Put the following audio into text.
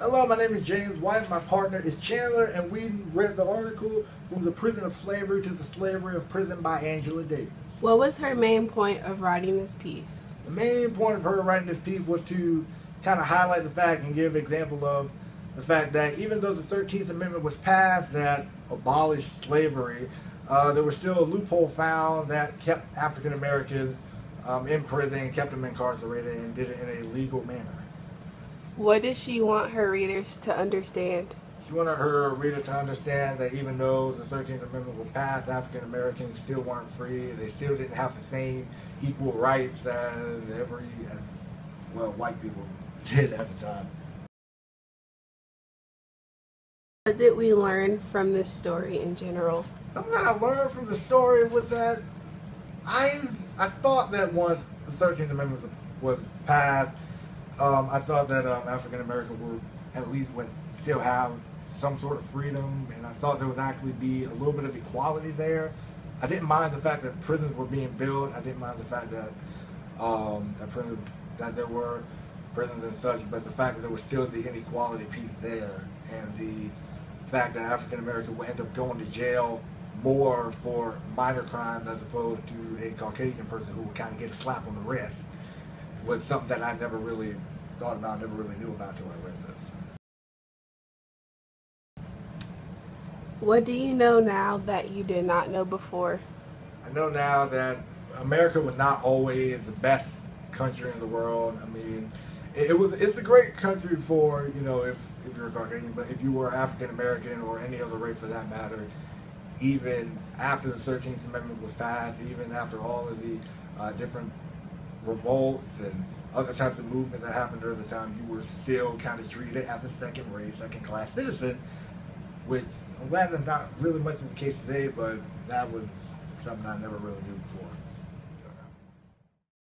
Hello, my name is James White. My partner is Chandler, and we read the article From the Prison of Slavery to the Slavery of Prison by Angela Davis. What was her main point of writing this piece? The main point of her writing this piece was to kind of highlight the fact and give an example of the fact that even though the 13th Amendment was passed that abolished slavery, there was still a loophole found that kept African Americans in prison, kept them incarcerated, and did it in a legal manner. What did she want her readers to understand? She wanted her reader to understand that even though the 13th Amendment was passed, African Americans still weren't free. They still didn't have the same equal rights as white people did at the time. What did we learn from this story in general? Something that I learned from the story was that I thought that once the 13th Amendment was passed, I thought that African Americans would still have some sort of freedom, and I thought there would actually be a little bit of equality there. I didn't mind the fact that prisons were being built. I didn't mind the fact that that there were prisons and such, but the fact that there was still the inequality piece there, and the fact that African Americans would end up going to jail more for minor crimes as opposed to a Caucasian person who would kind of get a slap on the wrist, was something that I never really thought about, never really knew about until I read this. What do you know now that you did not know before? I know now that America was not always the best country in the world. I mean, it's a great country for, if you're a Caucasian, but if you were African American or any other race for that matter, even after the 13th Amendment was passed, even after all of the different revolts and other types of movements that happened during the time, you were still kind of treated as a second-class citizen, which I'm glad that's not really much of the case today, but that was something I never really knew before.